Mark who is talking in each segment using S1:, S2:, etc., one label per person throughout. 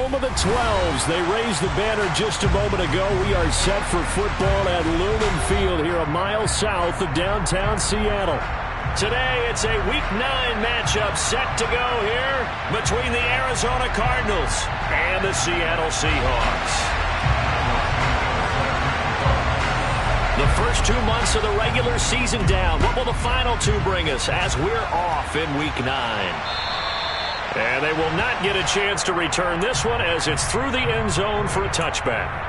S1: home of the 12s. They raised the banner just a moment ago. We are set for football at Lumen Field here a mile south of downtown Seattle. Today, it's a Week 9 matchup set to go here between the Arizona Cardinals and the Seattle Seahawks. The first 2 months of the regular season down. What will the final 2 bring us as we're off in Week 9? And they will not get a chance to return this one as it's through the end zone for a touchback.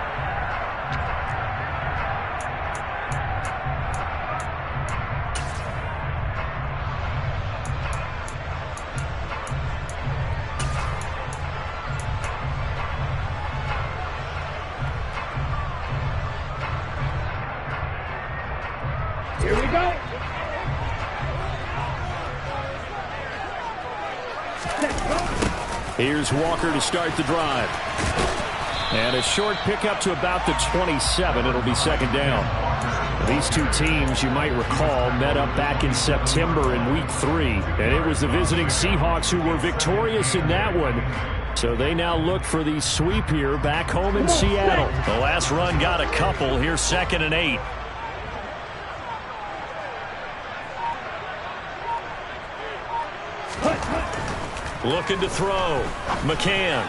S2: Here we go.
S1: Here's Walker to start the drive. And a short pickup to about the 27. It'll be second down. These two teams, you might recall, met up back in September in Week 3. And it was the visiting Seahawks who were victorious in that one. So they now look for the sweep here back home in Seattle. The last run got a couple. Here's 2nd and 8. Looking to throw. McCann.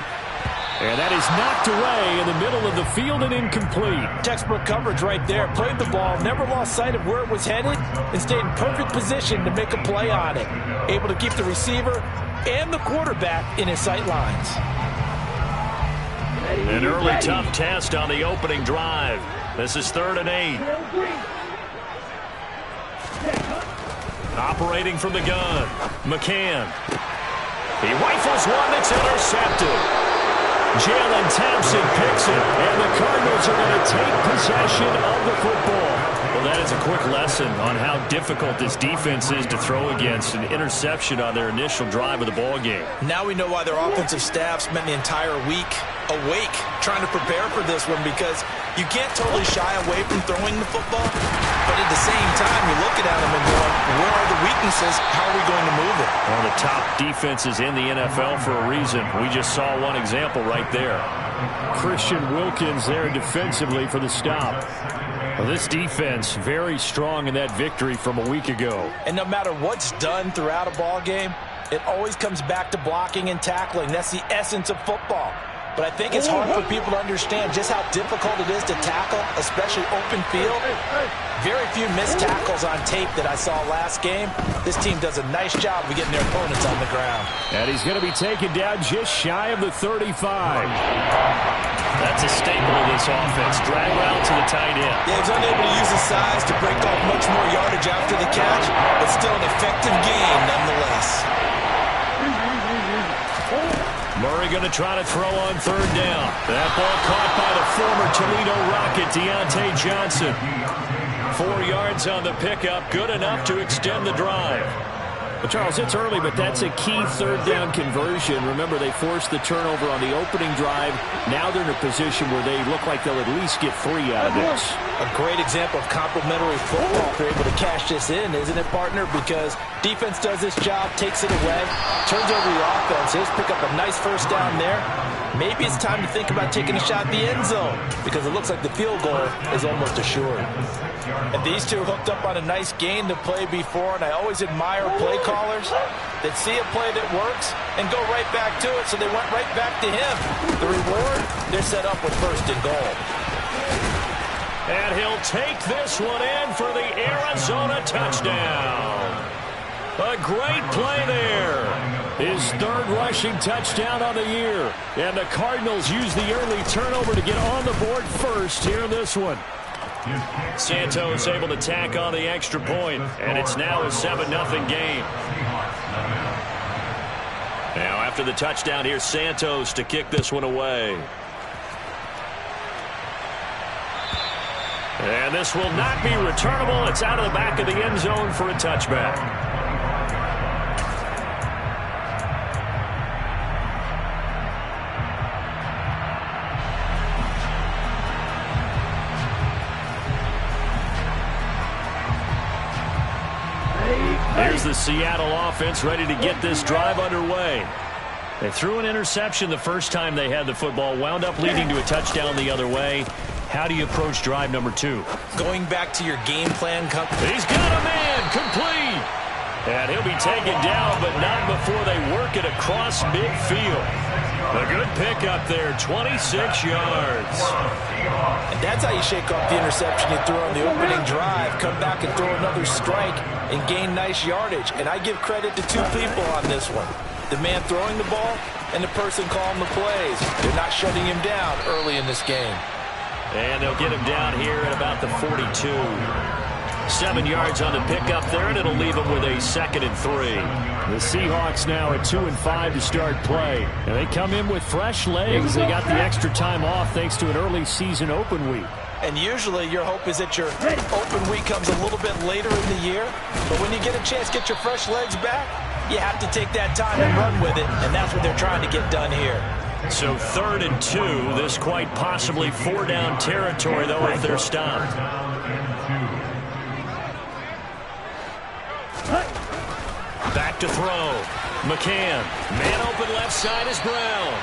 S1: And that is knocked away in the middle of the field and incomplete.
S3: Textbook coverage right there. Played the ball, never lost sight of where it was headed, and stayed in perfect position to make a play on it. Able to keep the receiver and the quarterback in his sight lines.
S1: An early tough test on the opening drive. This is 3rd and 8. Operating from the gun. McCann. He rifles one that's intercepted. Jalen Thompson picks it, and the Cardinals are going to take possession of the football. Well, that is a quick lesson on how difficult this defense is to throw against. An interception on their initial drive of the ball game.
S3: Now we know why their offensive staff spent the entire week awake trying to prepare for this one, because you can't totally shy away from throwing the football, but at the same time, you're looking at them and going, where are the weaknesses? How are we going to move it?
S1: One of the top defenses in the NFL for a reason. We just saw one example right there. Christian Wilkins there defensively for the stop. Well, this defense very strong in that victory from a week ago.
S3: And no matter what's done throughout a ball game, it always comes back to blocking and tackling. That's the essence of football. But I think it's hard for people to understand just how difficult it is to tackle, especially open field. Very few missed tackles on tape that I saw last game. This team does a nice job of getting their opponents on the ground.
S1: And he's going to be taken down just shy of the 35. That's a staple of this offense. Drag route to the tight end.
S3: Yeah, he's unable to use his size to break off much more yardage after the catch, but still an effective gain nonetheless.
S1: Murray going to try to throw on 3rd down. That ball caught by the former Toledo Rocket, Deontay Johnson. 4 yards on the pickup, good enough to extend the drive. Well, Charles, it's early, but that's a key 3rd down conversion. Remember, they forced the turnover on the opening drive. Now they're in a position where they look like they'll at least get 3 out of this.
S3: A great example of complementary football if they're able to cash this in, isn't it, partner? Because defense does this job, takes it away, turns over the offense. He's pick up a nice 1st down there. Maybe it's time to think about taking a shot at the end zone, because it looks like the field goal is almost assured. And these two hooked up on a nice gain to play before, and I always admire play callers that see a play that works and go right back to it, so they went right back to him. The reward, they're set up with 1st and goal.
S1: And he'll take this one in for the Arizona touchdown. A great play there. His 3rd rushing touchdown on the year. And the Cardinals use the early turnover to get on the board first here in this one. Santos able to tack on the extra point, and it's now a 7-0 game. Now after the touchdown, here's Santos to kick this one away. And this will not be returnable. It's out of the back of the end zone for a touchback. Here's the Seattle offense ready to get this drive underway. They threw an interception the first time they had the football, wound up leading to a touchdown the other way. How do you approach drive number 2?
S3: Going back to your game plan.
S1: He's got a man, complete. And he'll be taken down, but not before they work it across midfield. A good pickup there, 26 yards.
S3: And that's how you shake off the interception you threw on the opening drive. Come back and throw another strike and gain nice yardage. And I give credit to 2 people on this one. The man throwing the ball and the person calling the plays. They're not shutting him down early in this game.
S1: And they'll get him down here at about the 42. 7 yards on the pickup there, and it'll leave them with a 2nd and 3. The Seahawks now at 2-5 to start play. And they come in with fresh legs. They got the extra time off thanks to an early season open week.
S3: And usually your hope is that your open week comes a little bit later in the year. But when you get a chance to get your fresh legs back, you have to take that time and run with it. And that's what they're trying to get done here.
S1: So 3rd and 2. This quite possibly 4-down territory, though, if they're stopped. Back to throw. McCann. Man open left side is Brown.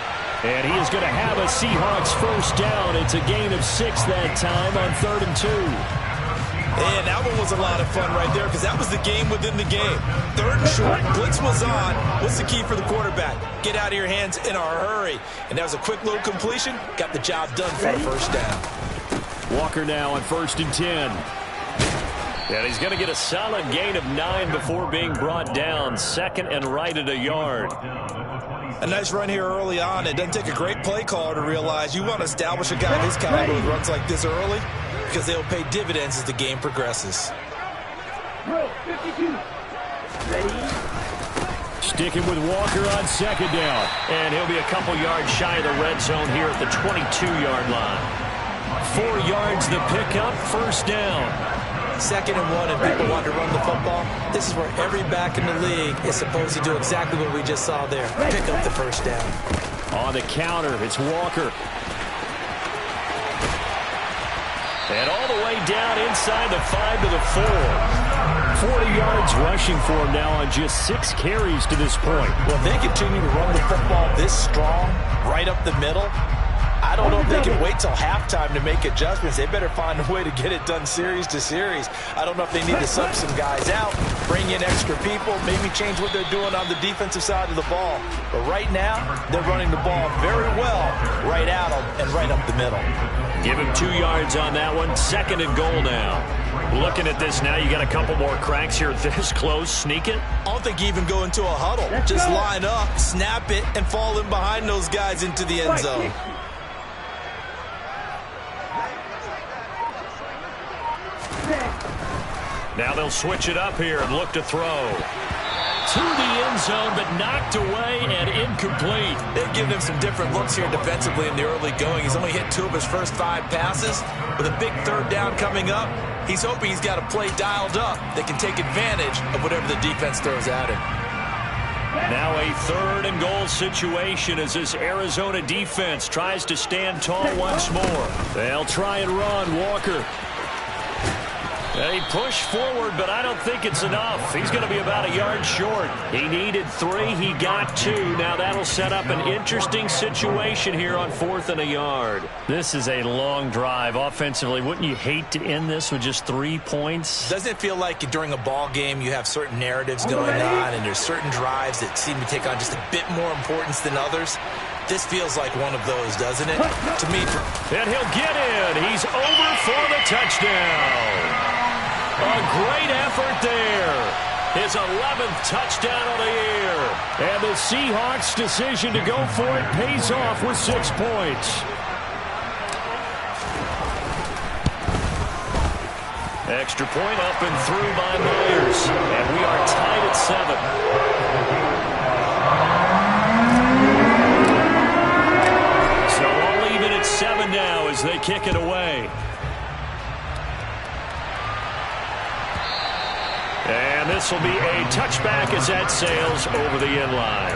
S1: And he is going to have a Seahawks first down. It's a gain of 6 that time on 3rd and 2.
S3: And that one was a lot of fun right there because that was the game within the game. 3rd and short. Blitz was on. What's the key for the quarterback? Get out of your hands in a hurry. And that was a quick little completion. Got the job done for a first down.
S1: Walker now on 1st and 10. And he's going to get a solid gain of 9 before being brought down. 2nd and right at a yard.
S3: A nice run here early on. It doesn't take a great play caller to realize you want to establish a guy of his caliber who runs like this early because they'll pay dividends as the game progresses.
S1: Sticking with Walker on 2nd down. And he'll be a couple yards shy of the red zone here at the 22-yard line. 4 yards the pickup, first down.
S3: 2nd and 1, and people want to run the football. This is where every back in the league is supposed to do exactly what we just saw there. Pick up the first down.
S1: On the counter, it's Walker. And all the way down inside the 5 to the 4. 40 yards rushing for him now on just 6 carries to this point.
S3: Well, if they continue to run the football this strong, right up the middle, I don't know if they can wait till halftime to make adjustments. They better find a way to get it done series to series. I don't know if they need to sub some guys out, bring in extra people, maybe change what they're doing on the defensive side of the ball. But right now, they're running the ball very well right at them and right up the middle.
S1: Give him 2 yards on that one. 2nd and goal now. Looking at this now, you got a couple more cracks here this close. Sneak it.
S3: I don't think you even go into a huddle. Just line up, snap it, and fall in behind those guys into the end zone.
S1: Now they'll switch it up here and look to throw. To the end zone, but knocked away and incomplete.
S3: They've given him some different looks here defensively in the early going. He's only hit 2 of his first 5 passes. With a big 3rd down coming up, he's hoping he's got a play dialed up that can take advantage of whatever the defense throws at him.
S1: Now a 3rd and goal situation as this Arizona defense tries to stand tall once more. They'll try and run. Walker. They push forward, but I don't think it's enough. He's going to be about a yard short. He needed 3. He got 2. Now that'll set up an interesting situation here on 4th and a yard. This is a long drive offensively. Wouldn't you hate to end this with just 3 points?
S3: Doesn't it feel like during a ball game you have certain narratives going on and there's certain drives that seem to take on just a bit more importance than others? This feels like one of those, doesn't it? To me.
S1: And he'll get in. He's over for the touchdown. A great effort there. His 11th touchdown of the year. And the Seahawks' decision to go for it pays off with 6 points. Extra point up and through by Myers. And we are tied at 7. So all even at 7 now as they kick it away. And this will be a touchback as that sails over the end line.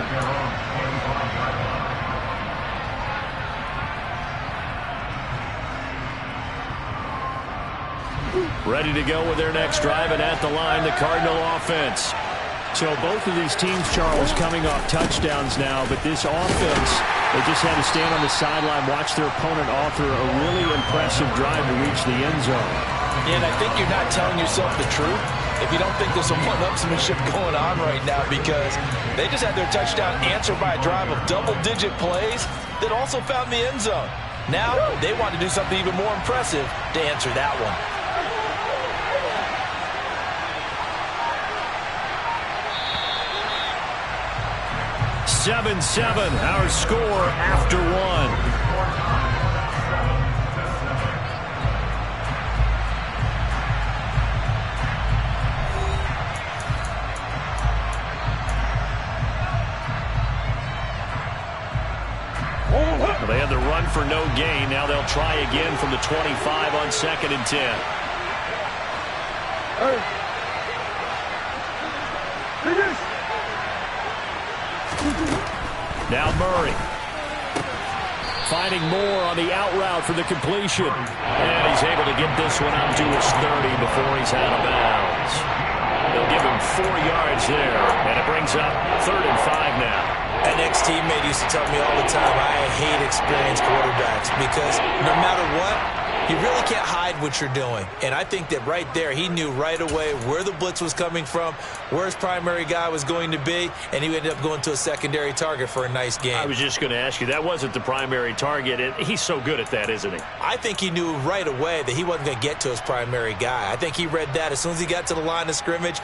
S1: Ready to go with their next drive, and at the line, the Cardinal offense. So both of these teams, Charles, coming off touchdowns now, but this offense, they just had to stand on the sideline, watch their opponent author a really impressive drive to reach the end zone.
S3: And I think you're not telling yourself the truth if you don't think there's some one-upsmanship going on right now, because they just had their touchdown answered by a drive of double-digit plays that also found the end zone. Now they want to do something even more impressive to answer that one.
S1: 7-7, our score after one. Well, they had the run for no gain. Now they'll try again from the 25 on 2nd and 10. Now Murray. Finding more on the out route for the completion. And he's able to get this one out to his 30 before he's out of bounds. They'll give him 4 yards there. And it brings up 3rd and 5 now.
S3: An ex-teammate used to tell me all the time, I hate experienced quarterbacks because no matter what, you really can't hide what you're doing. And I think that right there, he knew right away where the blitz was coming from, where his primary guy was going to be, and he ended up going to a secondary target for a nice game.
S1: I was just going to ask you, that wasn't the primary target, and he's so good at that, isn't he?
S3: I think he knew right away that he wasn't going to get to his primary guy. I think he read that as soon as he got to the line of scrimmage,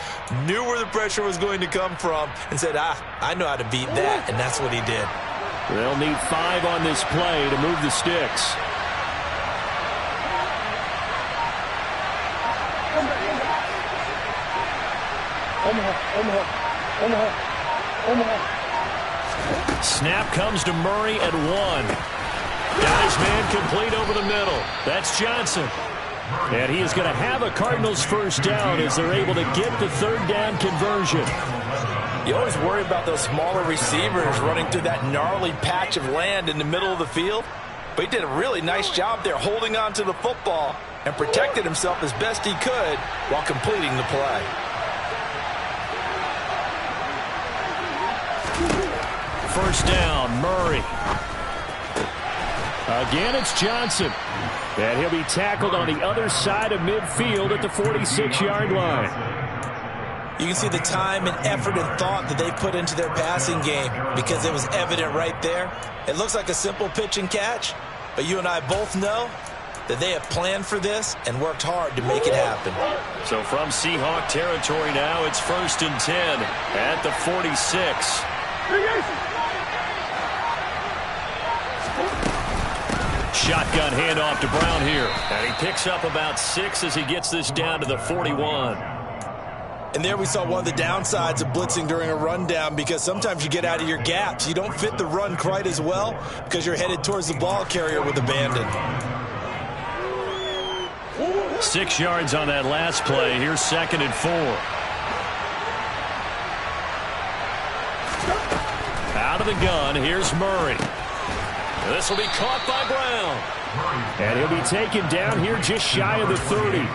S3: knew where the pressure was going to come from, and said, I know how to beat that, and that's what he did.
S1: They'll need 5 on this play to move the sticks. Snap comes to Murray at 1. Got his man complete over the middle. That's Johnson. And he is going to have a Cardinals first down as they're able to get the 3rd down conversion.
S3: You always worry about those smaller receivers running through that gnarly patch of land in the middle of the field. But he did a really nice job there holding on to the football and protected himself as best he could while completing the play.
S1: First down, Murray. Again, it's Johnson. And he'll be tackled on the other side of midfield at the 46-yard line.
S3: You can see the time and effort and thought that they put into their passing game because it was evident right there. It looks like a simple pitch and catch, but you and I both know that they have planned for this and worked hard to make it happen.
S1: So from Seahawk territory now, it's 1st and 10 at the 46. Shotgun handoff to Brown here. And he picks up about 6 as he gets this down to the 41.
S3: And there we saw one of the downsides of blitzing during a rundown, because sometimes you get out of your gaps. You don't fit the run quite as well because you're headed towards the ball carrier with abandon.
S1: 6 yards on that last play. Here's 2nd and 4. Out of the gun, here's Murray. This will be caught by Brown. And he'll be taken down here just shy of the 30.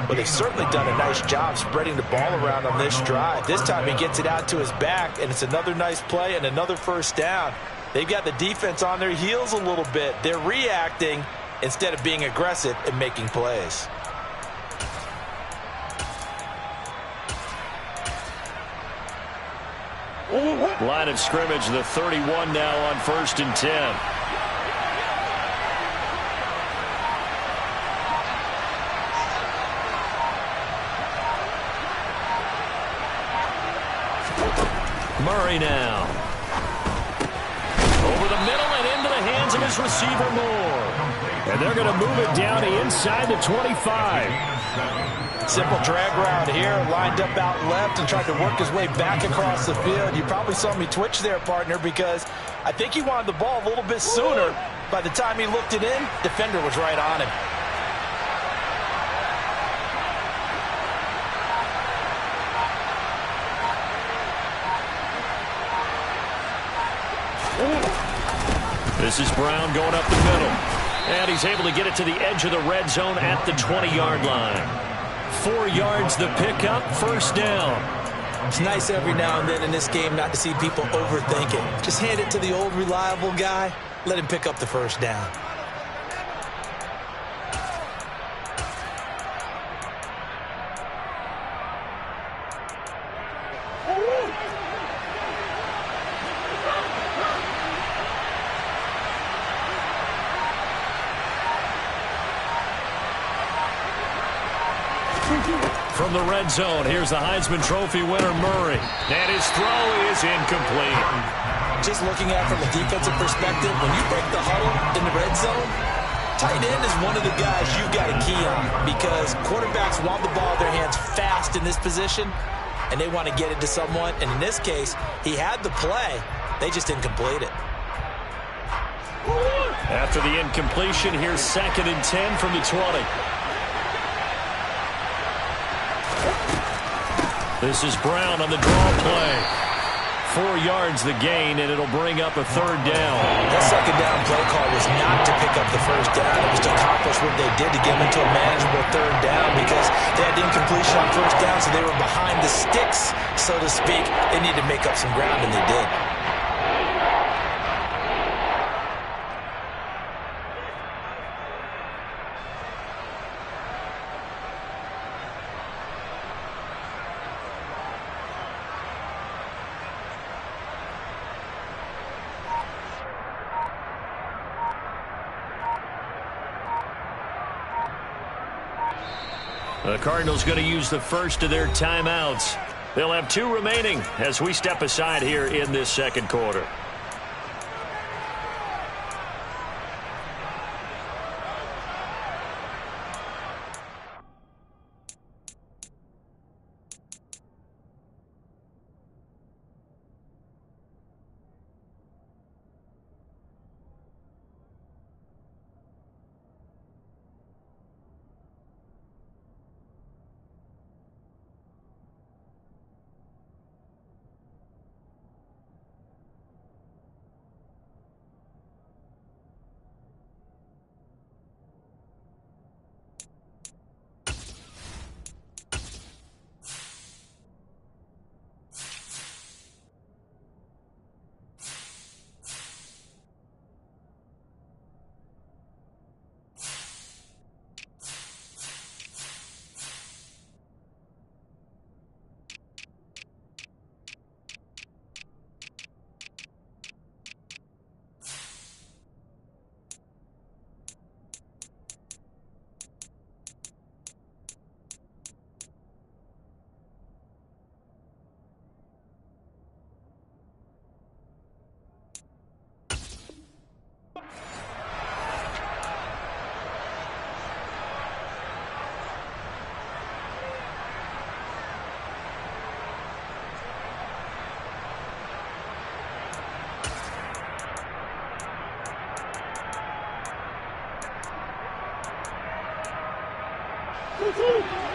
S3: Well, they've certainly done a nice job spreading the ball around on this drive. This time he gets it out to his back, and it's another nice play and another first down. They've got the defense on their heels a little bit. They're reacting instead of being aggressive and making plays.
S1: Line of scrimmage, the 31 now on 1st and 10. Murray now. Over the middle and into the hands of his receiver Moore. And they're going to move it down to inside the 25.
S3: Simple drag route here, lined up out left and tried to work his way back across the field. You probably saw me twitch there, partner, because I think he wanted the ball a little bit sooner. By the time he looked it in, defender was right on him.
S1: This is Brown going up the middle. And he's able to get it to the edge of the red zone at the 20-yard line. 4 yards the pickup, first down.
S3: It's nice every now and then in this game not to see people overthink it. Just hand it to the old reliable guy. Let him pick up the first down.
S1: From the red zone, here's the Heisman Trophy winner, Murray. And his throw is incomplete.
S3: Just looking at it from a defensive perspective, when you break the huddle in the red zone, tight end is one of the guys you've got to key on because quarterbacks want the ball in their hands fast in this position, and they want to get it to someone. And in this case, he had the play. They just didn't complete it.
S1: After the incompletion, here's 2nd and 10 from the 20. This is Brown on the draw play. 4 yards the gain, and it'll bring up a 3rd down.
S3: That 2nd down play call was not to pick up the 1st down. It was to accomplish what they did to get them into a manageable 3rd down because they had incompletion on 1st down, so they were behind the sticks, so to speak. They needed to make up some ground, and they did.
S1: The Cardinals going to use the first of their timeouts. They'll have 2 remaining as we step aside here in this 2nd quarter.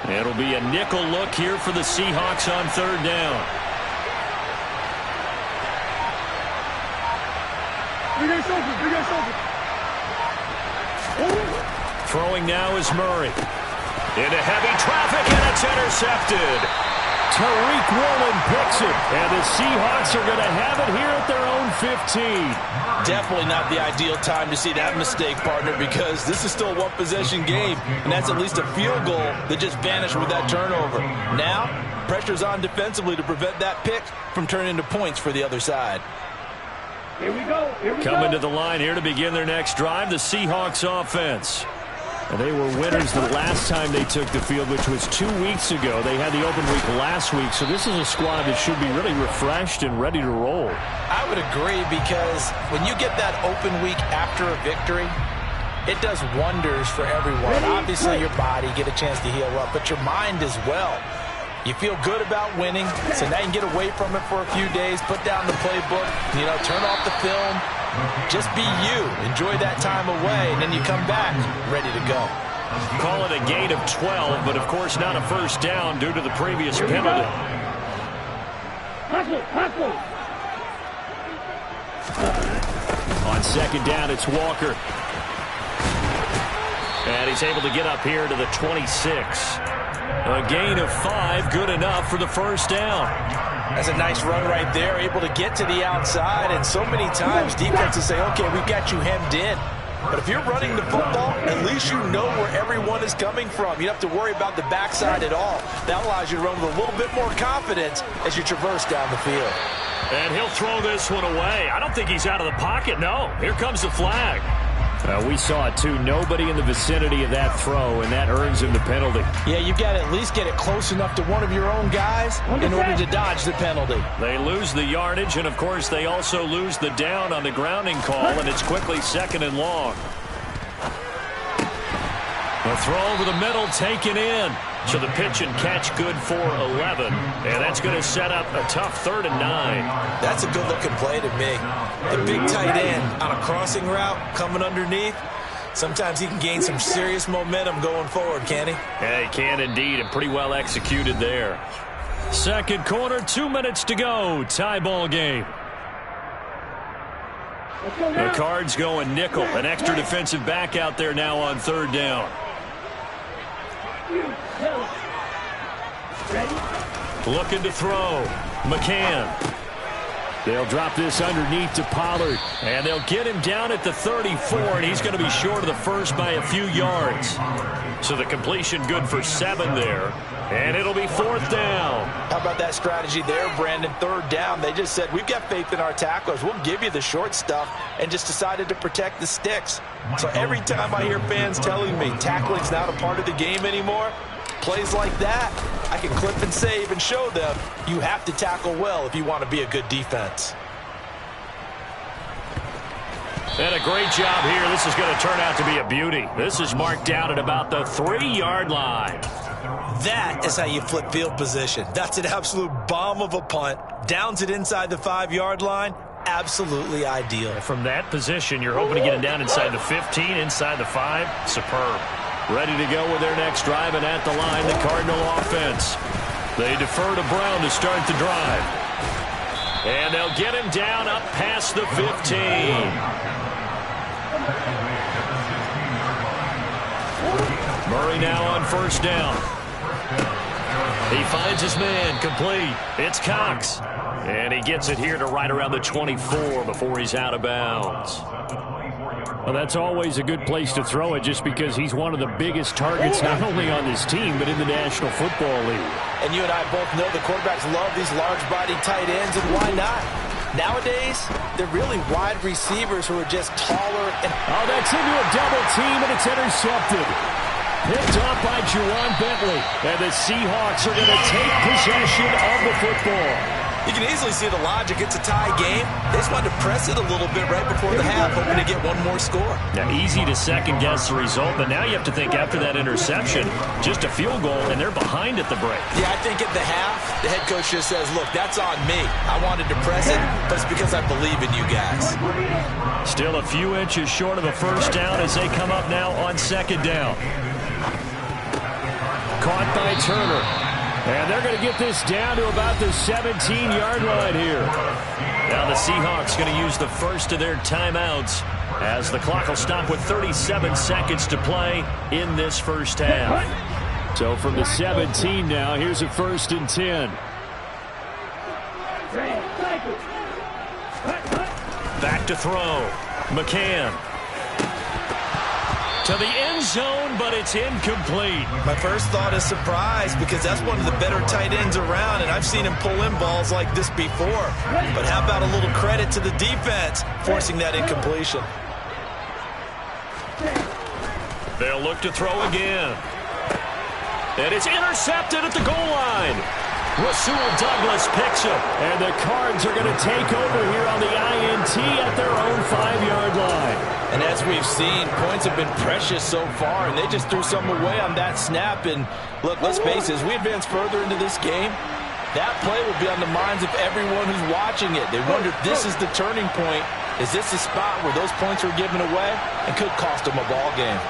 S1: It'll be a nickel look here for the Seahawks on 3rd down. Throwing now is Murray. Into heavy traffic, and it's intercepted. Tariq Woolen picks it, and the Seahawks are going to have it here at their own 15.
S3: Definitely not the ideal time to see that mistake, partner, because this is still a one-possession game, and that's at least a field goal that just vanished with that turnover. Now, pressure's on defensively to prevent that pick from turning into points for the other side.
S2: Here we go.
S1: Coming to the line here to begin their next drive, the Seahawks offense. And they were winners the last time they took the field, which was 2 weeks ago. They had the open week last week, so this is a squad that should be really refreshed and ready to roll.
S3: I would agree, because when you get that open week after a victory, it does wonders for everyone. Obviously, your body get a chance to heal up, but your mind as well. You feel good about winning, so now you can get away from it for a few days, put down the playbook, turn off the film. Just be you. Enjoy that time away, and then you come back ready to go.
S1: Call it a gain of 12, but of course not a first down due to the previous penalty. On 2nd down, it's Walker. And he's able to get up here to the 26. A gain of 5, good enough for the first down.
S3: That's a nice run right there, able to get to the outside, and so many times defenses say, okay, we've got you hemmed in. But if you're running the football, at least you know where everyone is coming from. You don't have to worry about the backside at all. That allows you to run with a little bit more confidence as you traverse down the field.
S1: And he'll throw this one away. I don't think he's out of the pocket, no. Here comes the flag. We saw it, too. Nobody in the vicinity of that throw, and that earns him the penalty.
S3: Yeah, you've got to at least get it close enough to one of your own guys in order to dodge the penalty.
S1: They lose the yardage, and, of course, they also lose the down on the grounding call, and it's quickly 2nd and long. A throw over the middle, taken in. So the pitch and catch good for 11. And that's going to set up a tough 3rd and 9.
S3: That's a good-looking play to me. The big tight end on a crossing route coming underneath. Sometimes he can gain some serious momentum going forward, can't he?
S1: Yeah, he can indeed, and pretty well executed there. Second quarter, 2 minutes to go. Tie ball game. The Cards going nickel. An extra defensive back out there now on 3rd down. Looking to throw. McCann. They'll drop this underneath to Pollard. And they'll get him down at the 34, and he's going to be short of the first by a few yards. So the completion good for 7 there. And it'll be 4th down.
S3: How about that strategy there, Brandon? 3rd down. They just said, we've got faith in our tacklers. We'll give you the short stuff, and just decided to protect the sticks. So every time I hear fans telling me tackling's not a part of the game anymore, plays like that, I can clip and save and show them you have to tackle well if you want to be a good defense.
S1: And a great job here. This is going to turn out to be a beauty. This is marked down at about the 3-yard line.
S3: That is how you flip field position. That's an absolute bomb of a punt. Downs it inside the 5-yard line. Absolutely ideal.
S1: From that position, you're hoping to get it down inside the 15, inside the 5. Superb. Ready to go with their next drive, and at the line, the Cardinal offense. They defer to Brown to start the drive. And they'll get him down up past the 15. Murray now on 1st down. He finds his man, complete. It's Cox. And he gets it here to right around the 24 before he's out of bounds. Well, that's always a good place to throw it, just because he's one of the biggest targets not only on this team but in the National Football League.
S3: And you and I both know the quarterbacks love these large-bodied tight ends, and why not? Nowadays, they're really wide receivers who are just taller. And
S1: oh, that's into a double team, and it's intercepted. Picked off by Juwan Bentley. And the Seahawks are going to take possession of the football.
S3: You can easily see the logic. It's a tie game. They just wanted to press it a little bit right before the half, hoping to get one more score.
S1: Now, easy to second-guess the result, but now you have to think after that interception, just a field goal, and they're behind at the break.
S3: Yeah, I think at the half, the head coach just says, look, that's on me. I wanted to press it, but it's because I believe in you guys.
S1: Still a few inches short of a first down as they come up now on 2nd down. Caught by Turner. And they're going to get this down to about the 17-yard line here. Now the Seahawks going to use the first of their timeouts as the clock will stop with 37 seconds to play in this first half. So from the 17 now, here's a 1st and 10. Back to throw. McCann. To the end zone, but it's incomplete.
S3: My first thought is surprise, because that's one of the better tight ends around, and I've seen him pull in balls like this before. But how about a little credit to the defense forcing that incompletion?
S1: They'll look to throw again. And it's intercepted at the goal line. Rasul Douglas picks him. And the Cards are going to take over here on the INT at their own 5-yard line.
S3: And as we've seen, points have been precious so far, and they just threw some away on that snap. And look, let's face it, as we advance further into this game, that play will be on the minds of everyone who's watching it. They wonder if this is the turning point. Is this the spot where those points were given away and could cost them a ball game?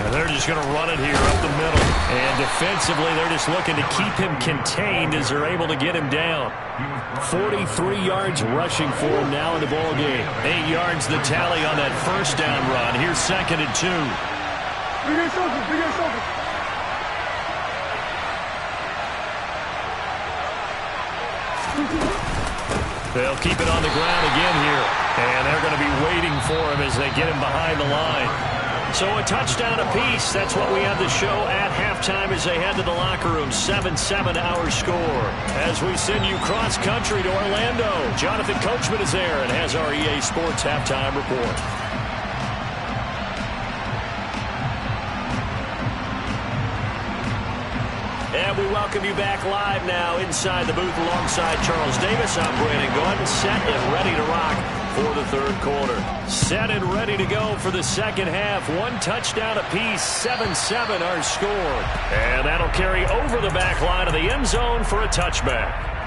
S1: And they're just going to run it here up the middle. And defensively, they're just looking to keep him contained as they're able to get him down. 43 yards rushing for him now in the ball game. 8 yards the tally on that first down run. Here's 2nd and 2. They'll keep it on the ground again here. And they're going to be waiting for him as they get him behind the line. So a touchdown apiece. That's what we had to show at halftime as they head to the locker room. 7-7 our score. As we send you cross-country to Orlando, Jonathan Coachman is there and has our EA Sports halftime report. And we welcome you back live now inside the booth alongside Charles Davis. I'm Brandon Gordon, set and ready to rock for the third quarter. Set and ready to go for the second half. One touchdown apiece, 7-7 our score. And that'll carry over the back line of the end zone for a touchback.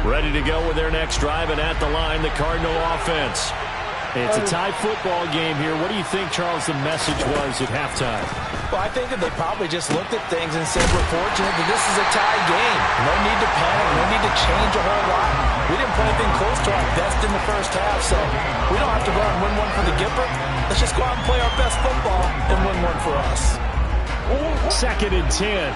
S1: Ready to go with their next drive, and at the line, the Cardinal offense. It's a tie football game here. What do you think, Charles, the message was at halftime?
S3: Well, I think that they probably just looked at things and said, we're fortunate that this is a tie game. No need to panic. No need to change a whole lot. We didn't play anything close to our best in the first half, so we don't have to go and win one for the Gipper. Let's just go out and play our best football and win one for us.
S1: 2nd and 10.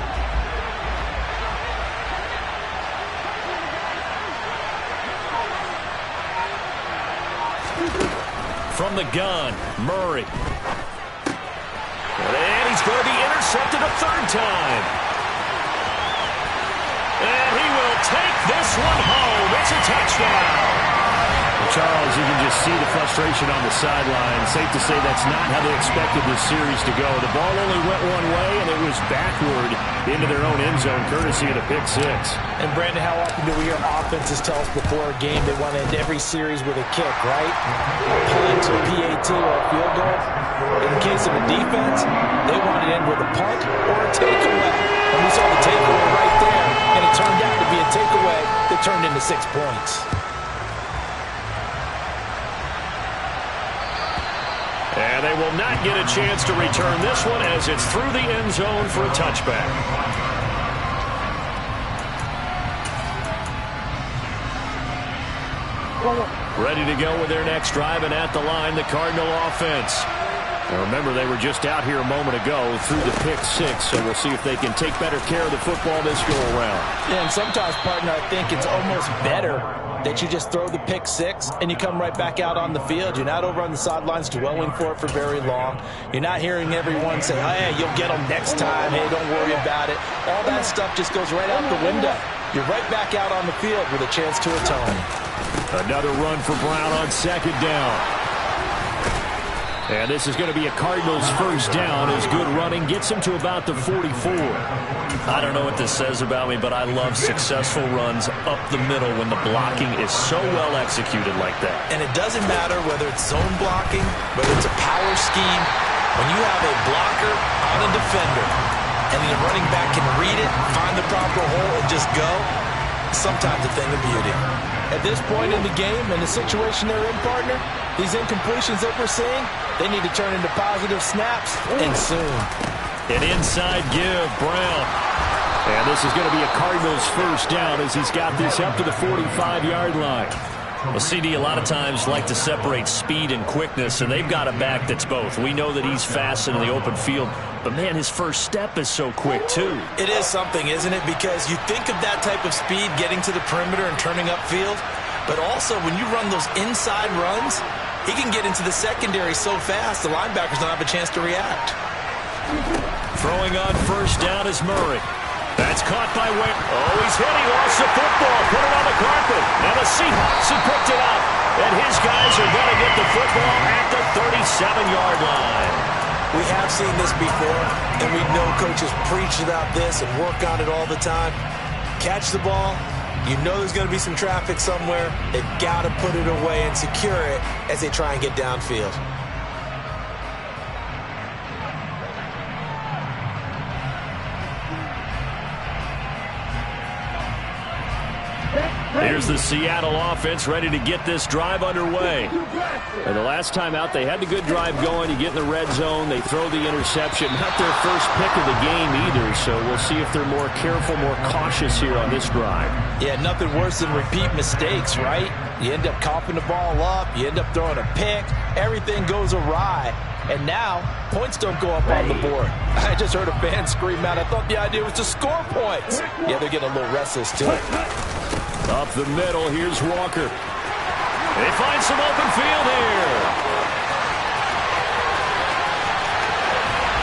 S1: From the gun, Murray. And he's going to be intercepted a third time. And he will take this one home. It's a touchdown. Well, Charles, you can just see the frustration on the sideline. Safe to say that's not how they expected this series to go. The ball only went one way, and it was backward into their own end zone, courtesy of the pick six.
S3: And, Brandon, how often do we hear offenses tell us before a game they want to end every series with a kick, right? A punt, a PAT, or a field goal. In the case of a defense, they want to end with a punt or a takeaway. And we saw the takeaway right there, and it turned out to be a takeaway that turned into 6 points.
S1: And they will not get a chance to return this one as it's through the end zone for a touchback. Ready to go with their next drive, and at the line, the Cardinal offense. Now remember, they were just out here a moment ago through the pick six, so we'll see if they can take better care of the football this go-around.
S3: Yeah, and sometimes, partner, I think it's almost better that you just throw the pick six and you come right back out on the field. You're not over on the sidelines dwelling for it for very long. You're not hearing everyone say, hey, you'll get them next time. Hey, don't worry about it. All that stuff just goes right out the window. You're right back out on the field with a chance to atone.
S1: Another run for Brown on second down. And this is going to be a Cardinals first down as good running gets him to about the 44. I don't know what this says about me, but I love successful runs up the middle when the blocking is so well executed like that.
S3: And it doesn't matter whether it's zone blocking, whether it's a power scheme. When you have a blocker on a defender and the running back can read it, find the proper hole, and just go, sometimes a thing of beauty. At this point in the game and the situation they're in, partner, these incompletions that we're seeing, they need to turn into positive snaps, and soon.
S1: An inside give, Brown. And this is going to be a Cardinals first down as he's got this up to the 45-yard line. Well, CD a lot of times like to separate speed and quickness, and they've got a back that's both. We know that he's fast in the open field, but, man, his first step is so quick, too.
S3: It is something, isn't it? Because you think of that type of speed getting to the perimeter and turning upfield, but also when you run those inside runs, he can get into the secondary so fast the linebackers don't have a chance to react.
S1: Throwing on first down is Murray. That's caught by Wayne. Oh, he's hit. He lost the football. Put it on the carpet. Now the Seahawks have picked it up. And his guys are going to get the football at the 37-yard line.
S3: We have seen this before, and we know coaches preach about this and work on it all the time. Catch the ball. You know there's going to be some traffic somewhere. They've got to put it away and secure it as they try and get downfield.
S1: Here's the Seattle offense ready to get this drive underway. And the last time out, they had the good drive going. You get in the red zone, they throw the interception. Not their first pick of the game either, so we'll see if they're more careful, more cautious here on this drive.
S3: Yeah, nothing worse than repeat mistakes, right? You end up coughing the ball up, you end up throwing a pick, everything goes awry. And now, points don't go up on the board. I just heard a fan scream out. I thought the idea was to score points. Yeah, they're getting a little restless, too.
S1: Up the middle, here's Walker. They find some open field here.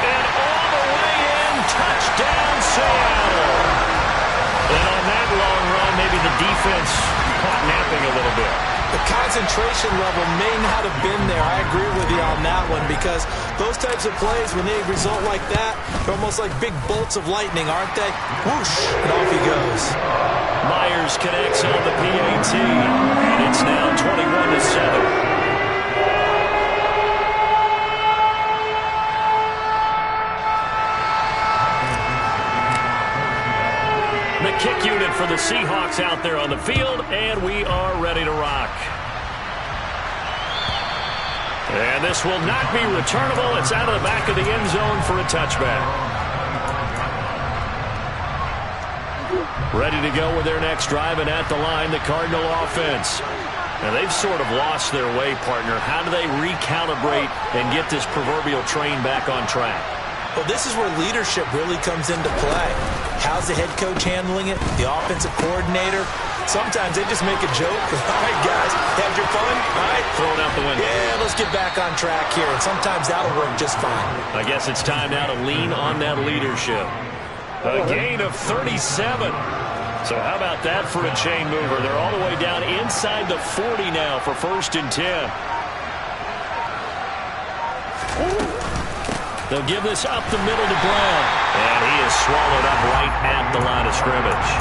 S1: And all the way in, touchdown Seattle. And on that long run, maybe the defense caught napping a little bit.
S3: The concentration level may not have been there. I agree with you on that one, because those types of plays, when they result like that, they're almost like big bolts of lightning, aren't they? Whoosh, and off he goes.
S1: Myers connects on the PAT, and it's now 21-7. The kick unit for the Seahawks out there on the field, and we are ready to rock. And this will not be returnable. It's out of the back of the end zone for a touchback. Ready to go with their next drive, and at the line, the Cardinal offense. Now, they've sort of lost their way, partner. How do they recalibrate and get this proverbial train back on track?
S3: Well, this is where leadership really comes into play. How's the head coach handling it? The offensive coordinator? Sometimes they just make a joke. All right, guys, had your fun? All right.
S1: Throw it out the window.
S3: Yeah, let's get back on track here. And sometimes that'll work just fine.
S1: I guess it's time now to lean on that leadership. A gain of 37. So how about that for a chain mover? They're all the way down inside the 40 now for 1st and 10. They'll give this up the middle to Brown. And he is swallowed up right at the line of scrimmage.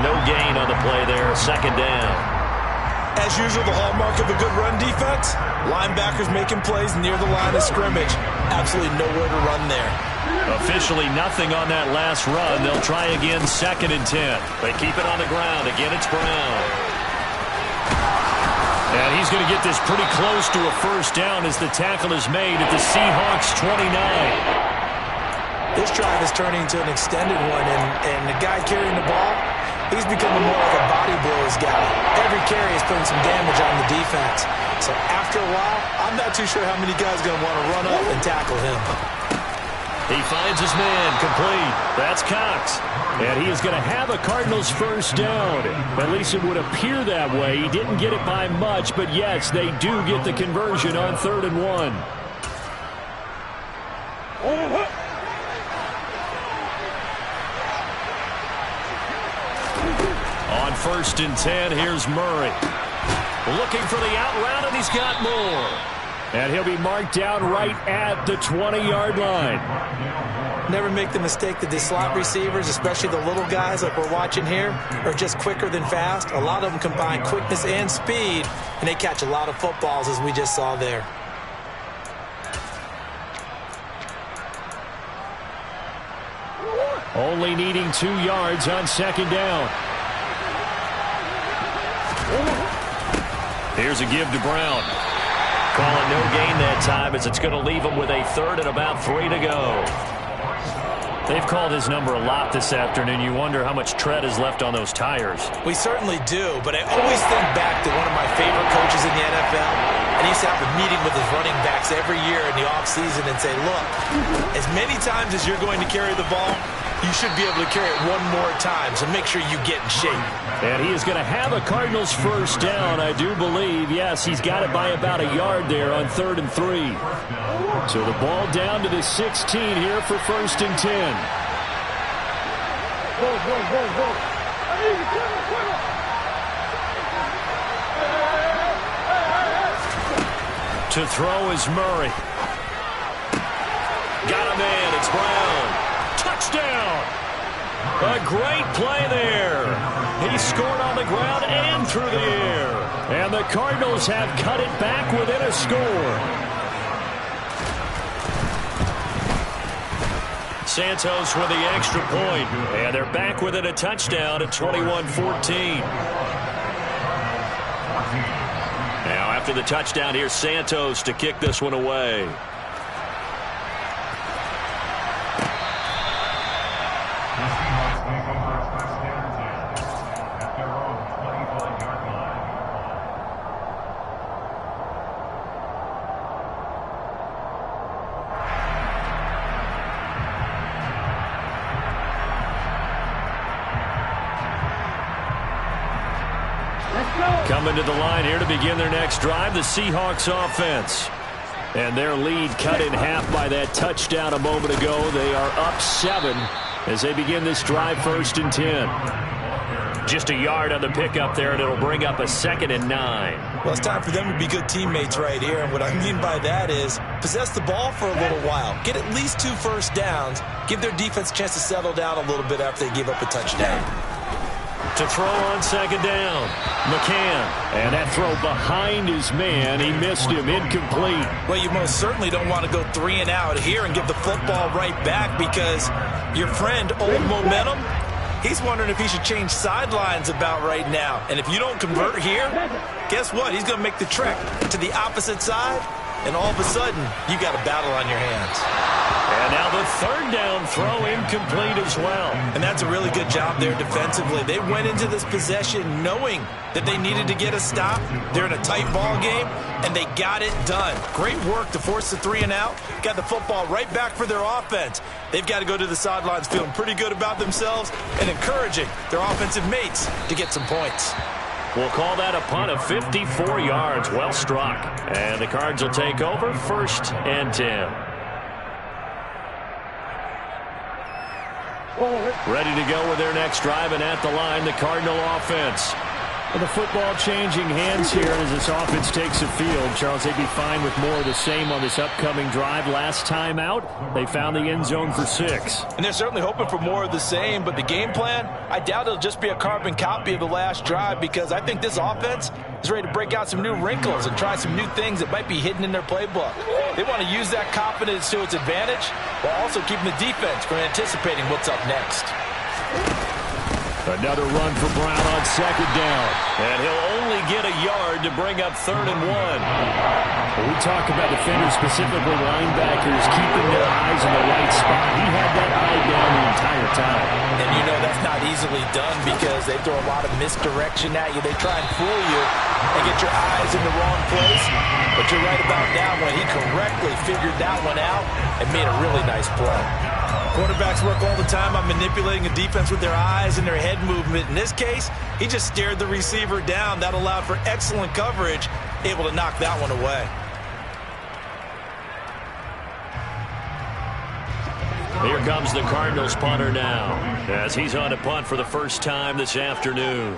S1: No gain on the play there, 2nd down.
S3: As usual, the hallmark of a good run defense, linebackers making plays near the line of scrimmage. Absolutely nowhere to run there.
S1: Officially nothing on that last run. They'll try again, 2nd and 10. They keep it on the ground. Again, it's Brown. And he's going to get this pretty close to a 1st down as the tackle is made at the Seahawks 29.
S3: This drive is turning into an extended one, and the guy carrying the ball, he's becoming more like a body blows guy. Every carry is putting some damage on the defense. So after a while, I'm not too sure how many guys are going to want to run up and tackle him.
S1: He finds his man, complete. That's Cox. And he is going to have a Cardinals 1st down. At least it would appear that way. He didn't get it by much, but yes, they do get the conversion on 3rd and 1. On 1st and 10, here's Murray. Looking for the out route, and he's got more. And he'll be marked down right at the 20-yard line.
S3: Never make the mistake that the slot receivers, especially the little guys like we're watching here, are just quicker than fast. A lot of them combine quickness and speed, and they catch a lot of footballs, as we just saw there.
S1: Only needing 2 yards on 2nd down. Here's a give to Brown. Calling no gain that time, as it's going to leave him with a 3rd and about 3 to go. They've called his number a lot this afternoon. You wonder how much tread is left on those tires.
S3: We certainly do, but I always think back to one of my favorite coaches in the NFL, and he used to have a meeting with his running backs every year in the offseason and say, look, as many times as you're going to carry the ball, you should be able to carry it one more time, so make sure you get in shape.
S1: And he is going to have a Cardinals 1st down, I do believe. Yes, he's got it by about a yard there on 3rd and 3. So the ball down to the 16 here for 1st and 10.
S2: Go.
S1: To throw is Murray. Got a man, it's Brown. Touchdown! A great play there. He scored on the ground and through the air. And the Cardinals have cut it back within a score. Santos with the extra point. And they're back within a touchdown at 21-14. after the touchdown. Here's Santos to kick this one away. Coming to the line here to begin their next drive, the Seahawks offense. And their lead cut in half by that touchdown a moment ago. They are up 7 as they begin this drive, 1st and 10. Just a yard on the pickup there, and it'll bring up a 2nd and 9.
S3: Well, it's time for them to be good teammates right here. And what I mean by that is possess the ball for a little while. Get at least 2 first downs. Give their defense a chance to settle down a little bit after they give up a touchdown.
S1: To throw on 2nd down, McCann. And that throw behind his man. He missed him, incomplete.
S3: Well, you most certainly don't want to go 3 and out here and give the football right back because your friend, Old Momentum, he's wondering if he should change sidelines about right now. And if you don't convert here, guess what? He's going to make the trek to the opposite side, and all of a sudden, you got a battle on your hands.
S1: And now the 3rd down throw incomplete as well.
S3: And that's a really good job there defensively. They went into this possession knowing that they needed to get a stop. They're in a tight ball game, and they got it done. Great work to force the 3 and out. Got the football right back for their offense. They've got to go to the sidelines feeling pretty good about themselves and encouraging their offensive mates to get some points.
S1: We'll call that a punt of 54 yards. Well struck. And the Cards will take over, 1st and 10. Ready to go with their next drive, and at the line, the Cardinal offense. Well, the football changing hands here as this offense takes the field. Charles, they'd be fine with more of the same on this upcoming drive. Last time out, they found the end zone for 6.
S3: And they're certainly hoping for more of the same, but the game plan, I doubt it'll just be a carbon copy of the last drive because I think this offense is ready to break out some new wrinkles and try some new things that might be hidden in their playbook. They want to use that confidence to its advantage while also keeping the defense from anticipating what's up next.
S1: Another run for Brown on 2nd down. And he'll only get a yard to bring up 3rd and 1.
S4: When we talk about defenders, specifically linebackers, keeping their eyes in the right spot, he had that eye down the entire time.
S3: And you know that's not easily done because they throw a lot of misdirection at you. They try and fool you and get your eyes in the wrong place. But you're right about that one. He correctly figured that one out and made a really nice play. Quarterbacks work all the time on manipulating a defense with their eyes and their head movement. In this case, he just stared the receiver down. That allowed for excellent coverage, able to knock that one away.
S1: Here comes the Cardinals punter now as he's on a punt for the first time this afternoon.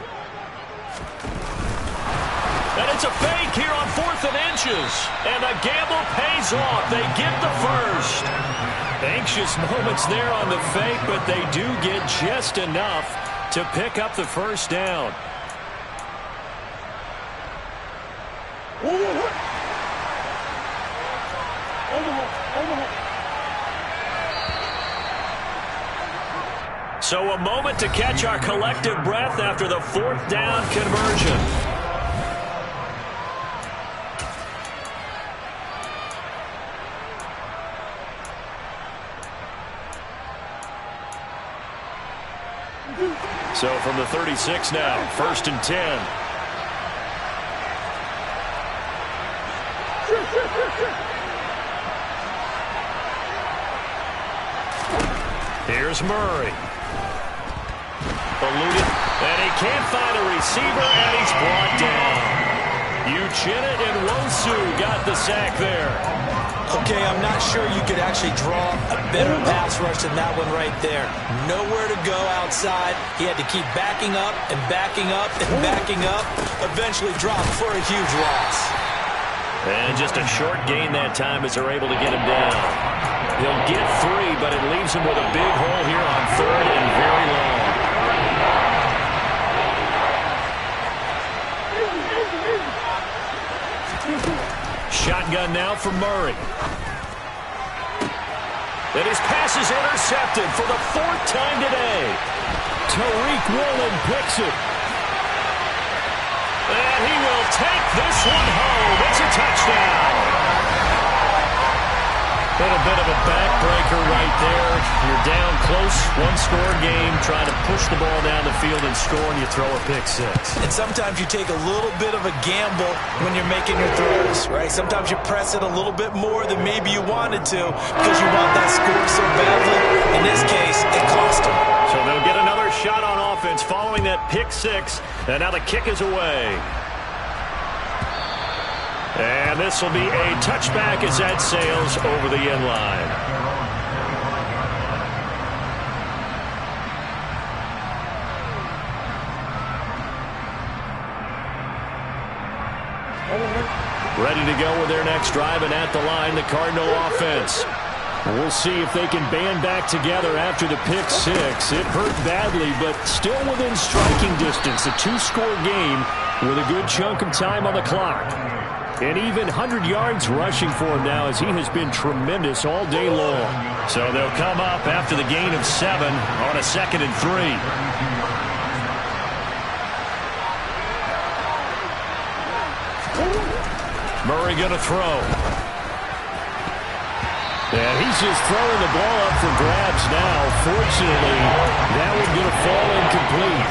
S1: And it's a fake here on 4th and inches. And the gamble pays off. They get the first. Anxious moments there on the fake, but they do get just enough to pick up the first down. So a moment to catch our collective breath after the 4th down conversion. So from the 36 now, 1st and 10. Here's Murray. Eluded, and he can't find a receiver, and he's brought down. Uchenna and Wosu got the sack there.
S3: Okay, I'm not sure you could actually draw a better pass rush than that one right there. Nowhere to go outside. He had to keep backing up and backing up and backing up. Eventually dropped for a huge loss.
S1: And just a short gain that time as they're able to get him down. He'll get 3, but it leaves him with a big hole here on 3rd and very long. Shotgun now for Murray. And his pass is intercepted for the 4th time today.
S4: Tariq Woolen picks it.
S1: And he will take this one home. It's a touchdown. Little bit of a backbreaker right there. You're down close, one-score game, trying to push the ball down the field and score, and you throw a pick six.
S3: And sometimes you take a little bit of a gamble when you're making your throws, right? Sometimes you press it a little bit more than maybe you wanted to because you want that score so badly. In this case, it cost them.
S1: So they'll get another shot on offense following that pick six, and now the kick is away. And this will be a touchback as that sails over the end line. Ready to go with their next drive, and at the line, the Cardinal offense. We'll see if they can band back together after the pick six. It hurt badly, but still within striking distance. A two-score game with a good chunk of time on the clock. And even 100 yards rushing for him now, as he has been tremendous all day long. So they'll come up after the gain of 7 on a 2nd and 3. Murray going to throw. And he's just throwing the ball up for grabs now. Fortunately, that one's going to fall incomplete.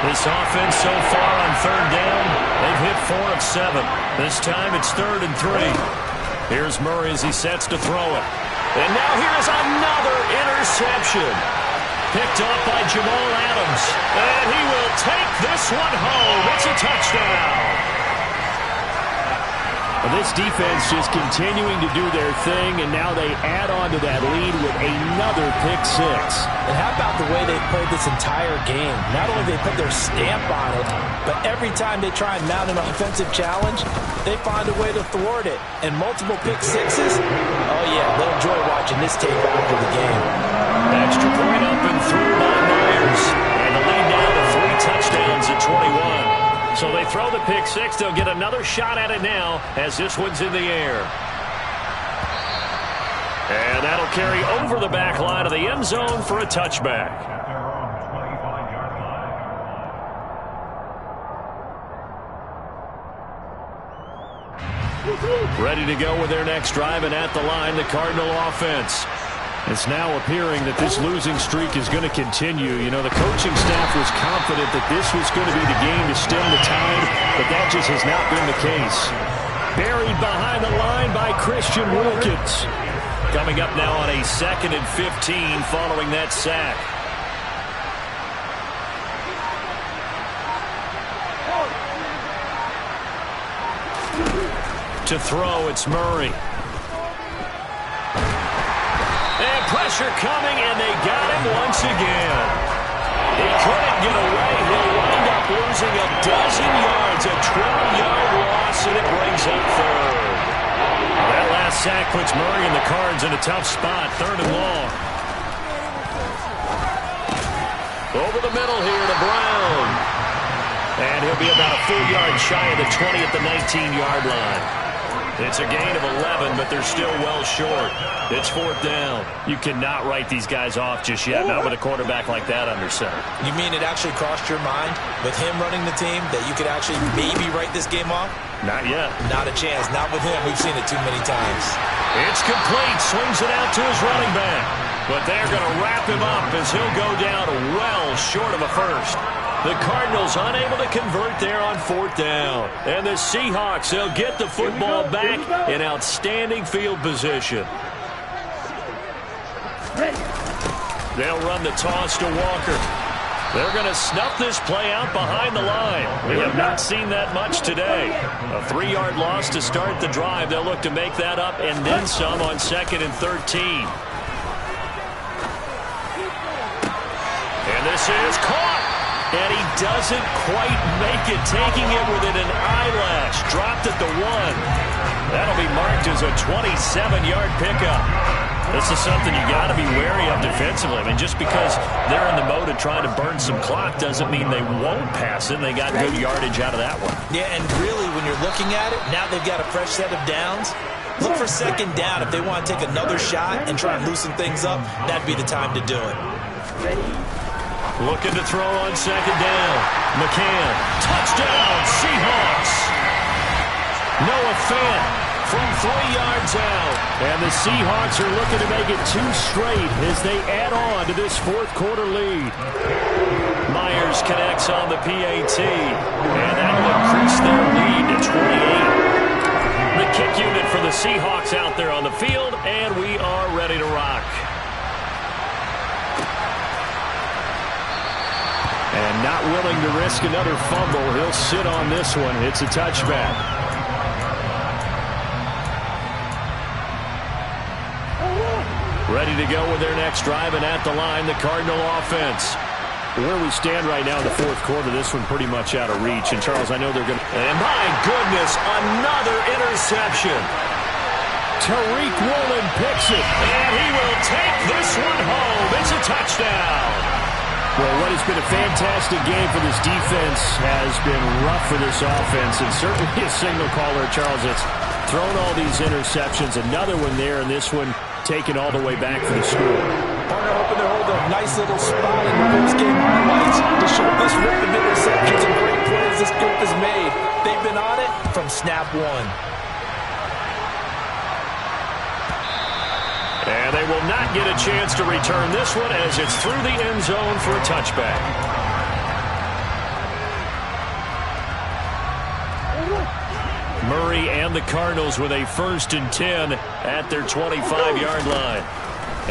S1: This offense so far on 3rd down, they've hit 4 of 7. This time it's 3rd and 3. Here's Murray as he sets to throw it. And now here's another interception. Picked up by Jamal Adams. And he will take this one home. It's a touchdown. This defense just continuing to do their thing, and now they add on to that lead with another pick six.
S3: And how about the way they played this entire game? Not only they put their stamp on it, but every time they try and mount an offensive challenge, they find a way to thwart it. And multiple pick sixes, oh yeah, they'll enjoy watching this tape after the game.
S1: Extra point up and through by Myers. And the lead now to 3 touchdowns at 21. So they throw the pick six. They'll get another shot at it now as this one's in the air. And that'll carry over the back line of the end zone for a touchback. Ready to go with their next drive, and at the line, the Cardinal offense. It's now appearing that this losing streak is going to continue. You know, the coaching staff was confident that this was going to be the game to stem the tide, but that just has not been the case. Buried behind the line by Christian Wilkins. Coming up now on a 2nd and 15 following that sack. To throw, it's Murray. And pressure coming, and they got him once again. He couldn't get away. He'll wind up losing a dozen yards, a 12-yard loss, and it brings up 3rd. That last sack puts Murray and the Cards in a tough spot, 3rd and long. Over the middle here to Brown. And he'll be about a full yard shy of the 20 at the 19-yard line. It's a gain of 11, but they're still well short. It's 4th down. You cannot write these guys off just yet, not with a quarterback like that under center.
S3: You mean it actually crossed your mind with him running the team that you could actually maybe write this game off?
S1: Not yet.
S3: Not a chance. Not with him. We've seen it too many times.
S1: It's complete. Swings it out to his running back. But they're going to wrap him up as he'll go down well short of a first. The Cardinals unable to convert there on 4th down. And the Seahawks, they'll get the football back in outstanding field position. They'll run the toss to Walker. They're going to snuff this play out behind the line. We have not seen that much today. A 3-yard loss to start the drive. They'll look to make that up and then some on 2nd and 13. And this is caught. And he doesn't quite make it, taking it within an eyelash. Dropped at the 1. That'll be marked as a 27-yard pickup. This is something you got to be wary of defensively. I mean, just because they're in the mode of trying to burn some clock doesn't mean they won't pass it. They got good yardage out of that one.
S3: Yeah, and really, when you're looking at it, now they've got a fresh set of downs. Look for 2nd down. If they want to take another shot and try and loosen things up, that'd be the time to do it.
S1: Looking to throw on second down. McCann. Touchdown, Seahawks. Noah Fant from 3 yards out.
S4: And the Seahawks are looking to make it 2 straight as they add on to this fourth quarter lead.
S1: Myers connects on the PAT, and that will increase their lead to 28. The kick unit for the Seahawks out there on the field, and we are ready to rock.
S4: And not willing to risk another fumble, he'll sit on this one. It's a touchback.
S1: Ready to go with their next drive, and at the line, the Cardinal offense.
S4: Where we stand right now in the fourth quarter, this one pretty much out of reach. And, Charles, I know they're going to...
S1: And, my goodness, another interception.
S4: Tariq Woolen picks it.
S1: And he will take this one home. It's a touchdown.
S4: Well, what has been a fantastic game for this defense has been rough for this offense, and certainly a signal caller, Charles, that's thrown all these interceptions. Another one there, and this one taken all the way back for the score.
S3: Partner hoping to hold a nice little spot in the post-game highlights to show this rip of interceptions and great plays this group has made. They've been on it from snap one.
S1: And they will not get a chance to return this one as it's through the end zone for a touchback. Murray and the Cardinals with a 1st and 10 at their 25-yard line.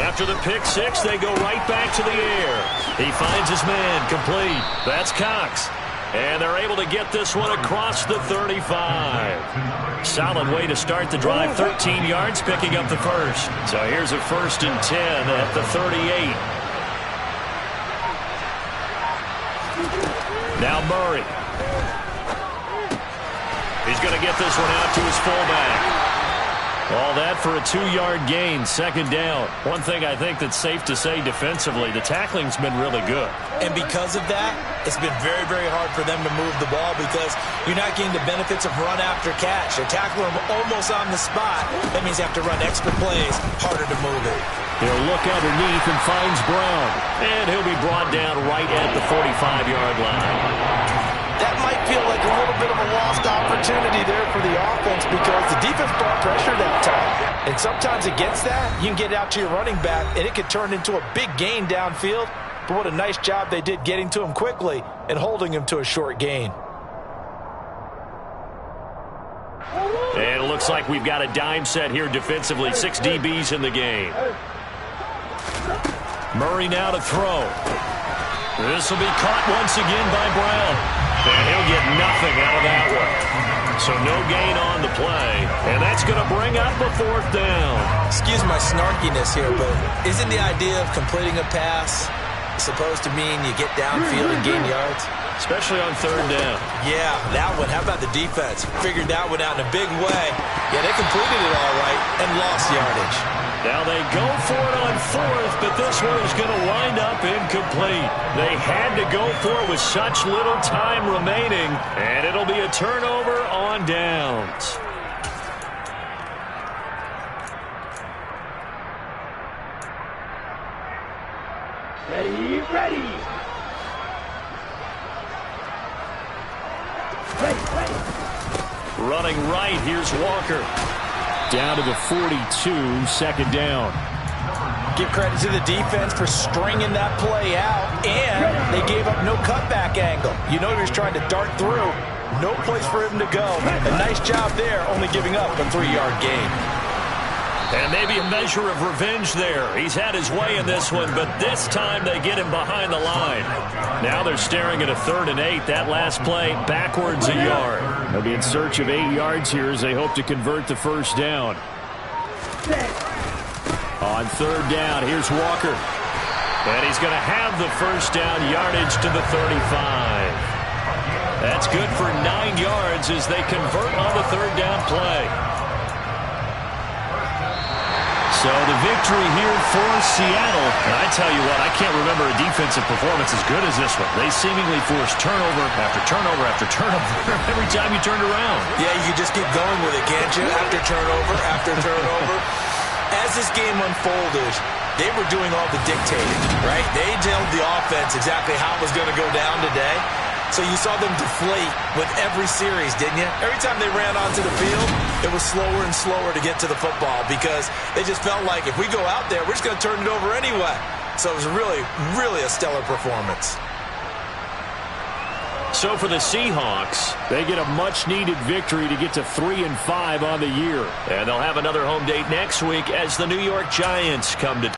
S1: After the pick six, they go right back to the air. He finds his man complete. That's Cox. And they're able to get this one across the 35. Solid way to start the drive. 13 yards, picking up the first. So here's a 1st and 10 at the 38. Now Murray. He's going to get this one out to his fullback. All that for a 2-yard gain, 2nd down. One thing I think that's safe to say defensively, the tackling's been really good.
S3: And because of that, it's been very, very hard for them to move the ball because you're not getting the benefits of run after catch. They're tackling them almost on the spot. That means they have to run extra plays, harder to move it.
S1: He'll look underneath and finds Brown. And he'll be brought down right at the 45-yard line.
S3: That might feel like a little bit of a lost opportunity there for the offense because the defense brought pressure that time. And sometimes against that, you can get out to your running back, and it could turn into a big gain downfield. But what a nice job they did getting to him quickly and holding him to a short gain.
S1: And it looks like we've got a dime set here defensively. 6 DBs in the game. Murray now to throw. This will be caught once again by Brown. And he'll get nothing out of that one. So no gain on the play. And that's going to bring up a 4th down.
S3: Excuse my snarkiness here, but isn't the idea of completing a pass supposed to mean you get downfield and gain yards?
S1: Especially on 3rd down.
S3: Yeah, that one. How about the defense? Figured that one out in a big way. Yeah, they completed it all right and lost yardage.
S1: Now they go for it on 4th, but this one is going to wind up incomplete. They had to go for it with such little time remaining, and it'll be a turnover on downs.
S2: Ready, ready. Ready.
S1: Running right, here's Walker.
S4: Down to the 42, 2nd down.
S3: Give credit to the defense for stringing that play out, and they gave up no cutback angle. You know he was trying to dart through. No place for him to go. A nice job there, only giving up a 3-yard gain.
S1: And maybe a measure of revenge there. He's had his way in this one, but this time they get him behind the line. Now they're staring at a 3rd and 8. That last play, backwards a yard.
S4: They'll be in search of 8 yards here as they hope to convert the 1st down. On 3rd down, here's Walker.
S1: And he's going to have the 1st down, yardage to the 35. That's good for 9 yards as they convert on the 3rd down play. So the victory here for Seattle. And I tell you what, I can't remember a defensive performance as good as this one. They seemingly forced turnover after turnover after turnover every time you turned around.
S3: Yeah, you can just keep going with it, can't you? After turnover after turnover. As this game unfolded, they were doing all the dictating, right? They told the offense exactly how it was going to go down today. So you saw them deflate with every series, didn't you? Every time they ran onto the field, it was slower and slower to get to the football because they just felt like if we go out there, we're just going to turn it over anyway. So it was really, really a stellar performance.
S1: So for the Seahawks,
S4: they get a much-needed victory to get to 3-5 on the year.
S1: And they'll have another home date next week as the New York Giants come to